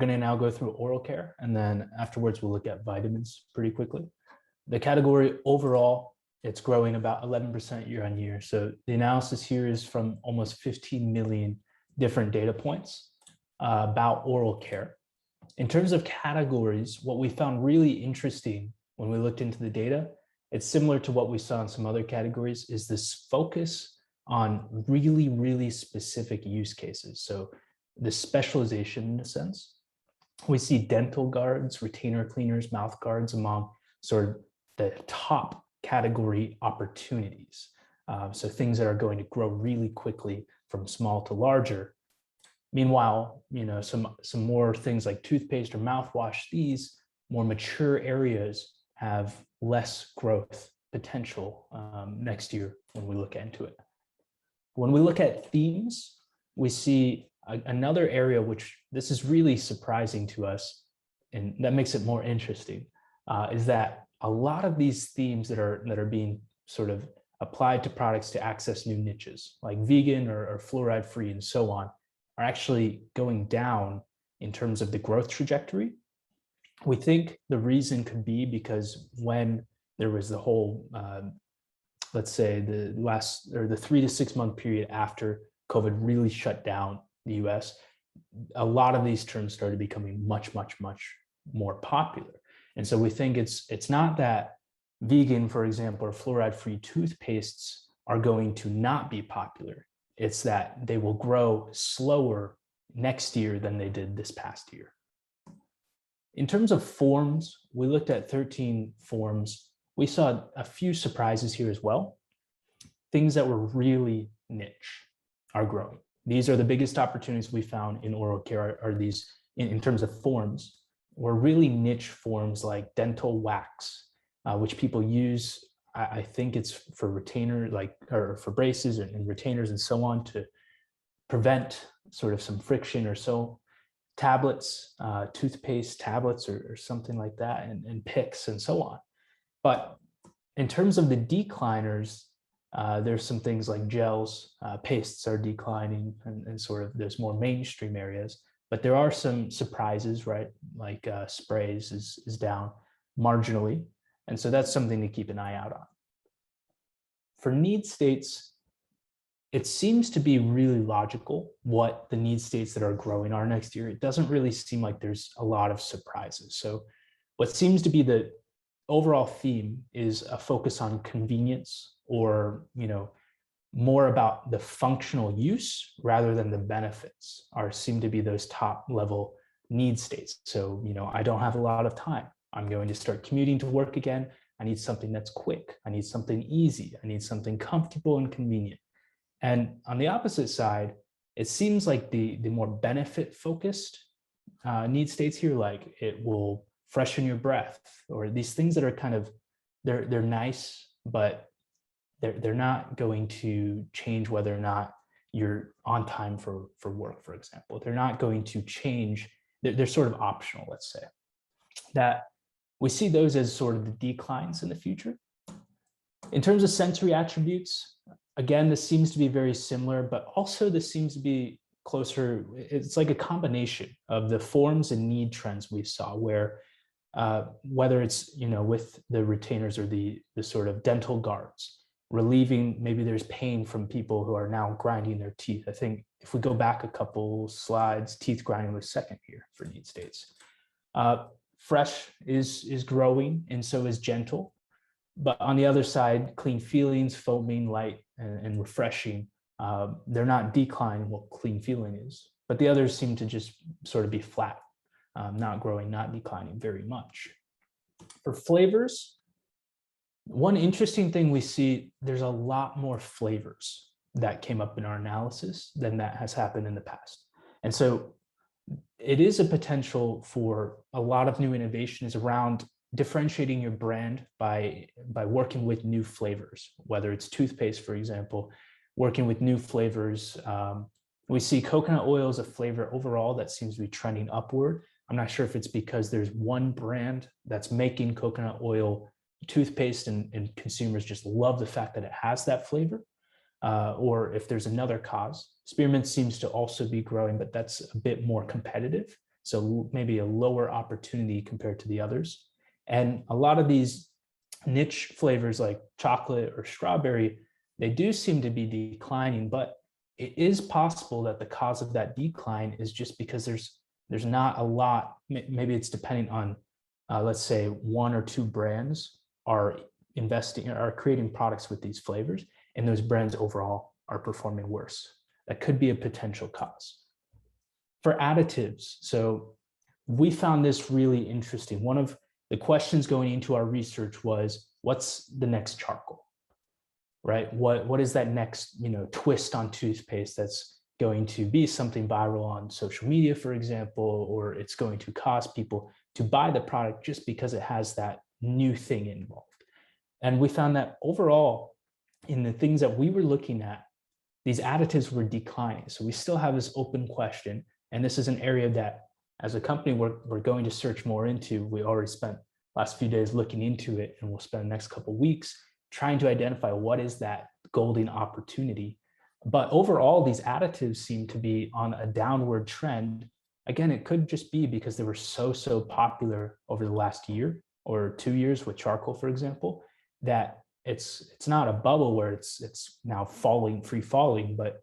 We're going to now go through oral care, and then afterwards we'll look at vitamins pretty quickly. The category overall, it's growing about 11% year on year. So the analysis here is from almost 15 million different data points about oral care. In terms of categories, what we found really interesting when we looked into the data, it's similar to what we saw in some other categories, is this focus on really, really specific use cases. So the specialization in a sense. We see dental guards, retainer cleaners, mouth guards among sort of the top category opportunities. So things that are going to grow really quickly from small to larger. Meanwhile, some more things like toothpaste or mouthwash, these more mature areas have less growth potential next year when we look into it. When we look at themes, we see another area which this is really surprising to us, and that makes it more interesting, is that a lot of these themes that are being sort of applied to products to access new niches, like vegan or fluoride free and so on, are actually going down in terms of the growth trajectory. We think the reason could be because when there was the whole, let's say the 3 to 6 month period after COVID really shut down the US, a lot of these terms started becoming much, much, much more popular. And so we think it's not that vegan, for example, or fluoride-free toothpastes are going to not be popular. It's that they will grow slower next year than they did this past year. In terms of forms, we looked at 13 forms. We saw a few surprises here as well. Things that were really niche are growing. These are the biggest opportunities we found in oral care are these in terms of forms, or really niche forms like dental wax, which people use. I think it's for retainer, or for braces and retainers and so on, to prevent sort of some friction or so. Tablets, toothpaste tablets or something like that, and picks and so on. But in terms of the decliners, there's some things like gels, pastes are declining, and sort of there's more mainstream areas. But there are some surprises, right? Like sprays is down marginally. And so that's something to keep an eye out on. For need states, it seems to be really logical what the need states that are growing are next year. It doesn't really seem like there's a lot of surprises. So what seems to be the overall theme is a focus on convenience, or more about the functional use rather than the benefits seem to be those top level need states. So, I don't have a lot of time. I'm going to start commuting to work again. I need something that's quick. I need something easy. I need something comfortable and convenient. And on the opposite side, it seems like the more benefit focused need states here, like it will freshen your breath, or these things that are kind of, they're nice, but they're not going to change whether or not you're on time for work, for example. They're not going to change. They're sort of optional, let's say. That we see those as sort of the declines in the future. In terms of sensory attributes, again, this seems to be very similar, but also this seems to be closer. It's like a combination of the forms and need trends we saw, where whether it's with the retainers or the sort of dental guards, relieving, maybe there's pain from people who are now grinding their teeth. I think if we go back a couple slides, teeth grinding was second here for need states. Fresh is growing, and so is gentle. But on the other side, clean feelings, foaming, light, and refreshing, they're not declining what clean feeling is. But the others seem to just sort of be flat, not growing, not declining very much. For flavors, one interesting thing we see, there's a lot more flavors that came up in our analysis than that has happened in the past. And so it is a potential for a lot of new innovations around differentiating your brand by working with new flavors, whether it's toothpaste, for example, working with new flavors. We see coconut oil as a flavor overall that seems to be trending upward. I'm not sure if it's because there's one brand that's making coconut oil toothpaste and consumers just love the fact that it has that flavor, or if there's another cause. Spearmint seems to also be growing, but that's a bit more competitive. So maybe a lower opportunity compared to the others. And a lot of these niche flavors like chocolate or strawberry, they do seem to be declining, but it is possible that the cause of that decline is just because there's not a lot. Maybe it's depending on, let's say, one or two brands are creating products with these flavors, and those brands overall are performing worse. That could be a potential cause. For additives, so we found this really interesting. One of the questions going into our research was, what's the next charcoal, right? What is that next, twist on toothpaste that's going to be something viral on social media, for example, or it's going to cause people to buy the product just because it has that new thing involved. And we found that overall, in the things that we were looking at, these additives were declining. So we still have this open question. And this is an area that, as a company, we're going to search more into. We already spent last few days looking into it, and we'll spend the next couple of weeks trying to identify what is that golden opportunity. But overall, these additives seem to be on a downward trend. Again, it could just be because they were so popular over the last year or 2 years with charcoal, for example, that it's not a bubble where it's now free falling, but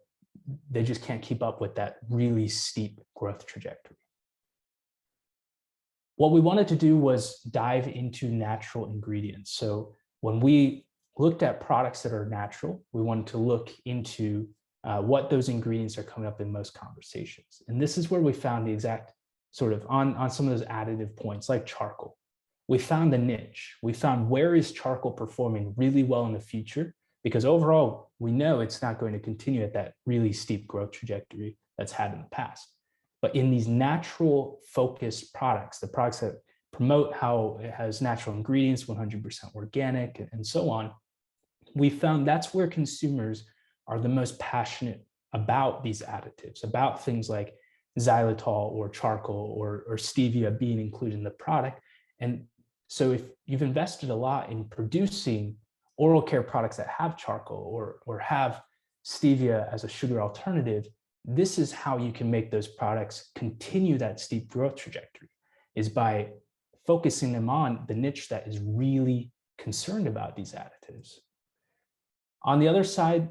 they just can't keep up with that really steep growth trajectory. What we wanted to do was dive into natural ingredients. So when we looked at products that are natural, we wanted to look into what those ingredients are coming up in most conversations. And this is where we found the exact sort of on some of those additive points like charcoal. We found the niche. We found where is charcoal performing really well in the future, because overall, we know it's not going to continue at that really steep growth trajectory that's had in the past. But in these natural focused products, the products that promote how it has natural ingredients, 100% organic, and so on, we found that's where consumers are the most passionate about these additives, about things like xylitol or charcoal or stevia being included in the product. And so if you've invested a lot in producing oral care products that have charcoal or have stevia as a sugar alternative, this is how you can make those products continue that steep growth trajectory, is by focusing them on the niche that is really concerned about these additives. On the other side,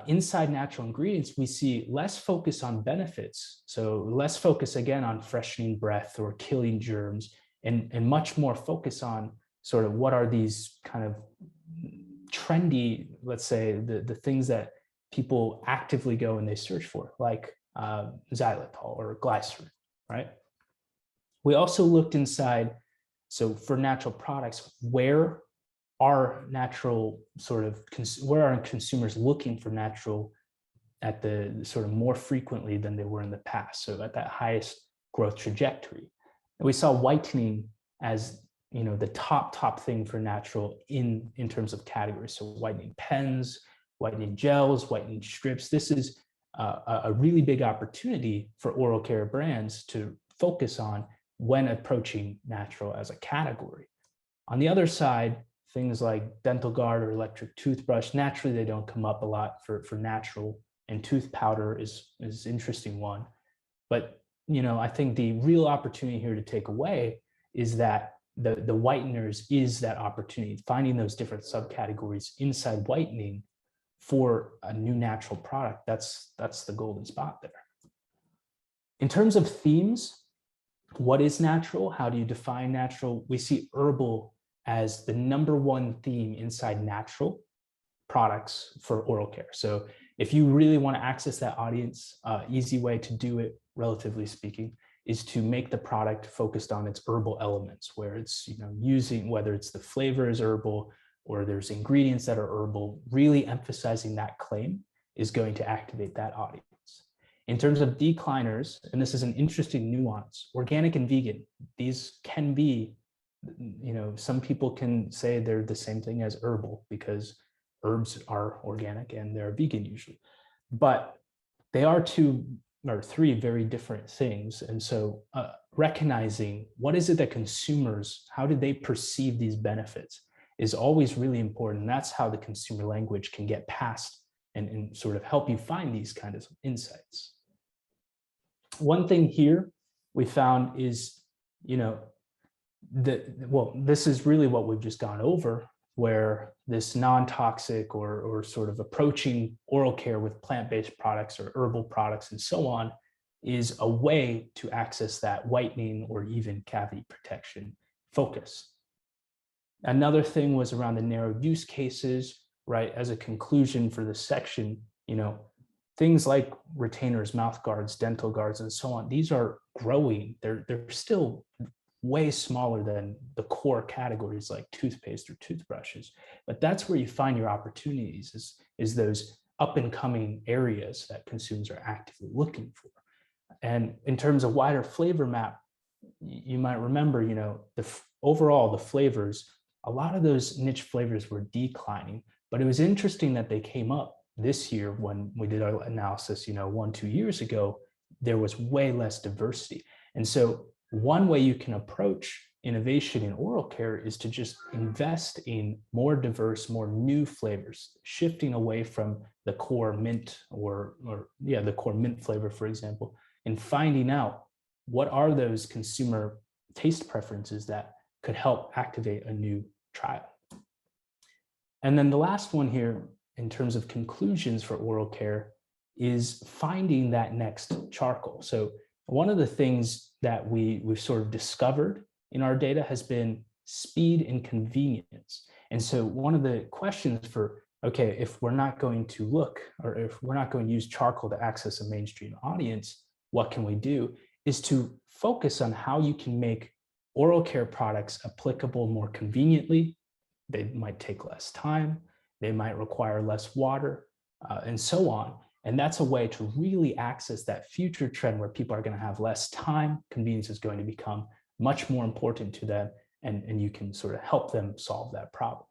inside natural ingredients, we see less focus on benefits. So less focus again on freshening breath or killing germs, and much more focus on sort of what are these kind of trendy, let's say, the things that people actively go and they search for, like xylitol or glycerin, right? We also looked inside, so for natural products, where are natural where are consumers looking for natural at the sort of more frequently than they were in the past, so at that highest growth trajectory. And we saw whitening as the top thing for natural in terms of categories. So whitening pens, whitening gels, whitening strips. This is a really big opportunity for oral care brands to focus on when approaching natural as a category. On the other side, things like dental guard or electric toothbrush, naturally they don't come up a lot for natural, and tooth powder is an interesting one. But I think the real opportunity here to take away is that the whiteners is that opportunity, finding those different subcategories inside whitening for a new natural product. That's the golden spot there. In terms of themes, what is natural? How do you define natural? We see herbal as the #1 theme inside natural products for oral care. So if you really want to access that audience, easy way to do it, relatively speaking, is to make the product focused on its herbal elements, where it's using, whether it's the flavor is herbal or there's ingredients that are herbal, really emphasizing that claim is going to activate that audience. In terms of decliners, and this is an interesting nuance, organic and vegan, these can be, some people can say they're the same thing as herbal because herbs are organic and they're vegan usually, but they are 2 or 3 very different things. And so recognizing what is it that consumers, how do they perceive these benefits is always really important. That's how the consumer language can get past and sort of help you find these kind of insights. One thing here we found is, this is really what we've just gone over, where this non-toxic or sort of approaching oral care with plant-based products or herbal products and so on is a way to access that whitening or even cavity protection focus. Another thing was around the narrow use cases, right? As a conclusion for this section, things like retainers, mouth guards, dental guards, and so on, these are growing. They're still way smaller than the core categories like toothpaste or toothbrushes. But that's where you find your opportunities, is those up and coming areas that consumers are actively looking for. And in terms of wider flavor map, you might remember, overall the flavors, a lot of those niche flavors were declining, but it was interesting that they came up this year when we did our analysis, 1-2 years ago. There was way less diversity. And so one way you can approach innovation in oral care is to just invest in more diverse, more new flavors, shifting away from the core mint the core mint flavor, for example, and finding out what are those consumer taste preferences that could help activate a new trial. And then the last one here, in terms of conclusions for oral care, is finding that next charcoal. So one of the things that we've sort of discovered in our data has been speed and convenience. And so one of the questions for, okay, if we're not going to look, or if we're not going to use charcoal to access a mainstream audience, what can we do? Is to focus on how you can make oral care products applicable more conveniently. They might take less time, they might require less water, and so on. And that's a way to really access that future trend where people are going to have less time. Convenience is going to become much more important to them, and you can sort of help them solve that problem.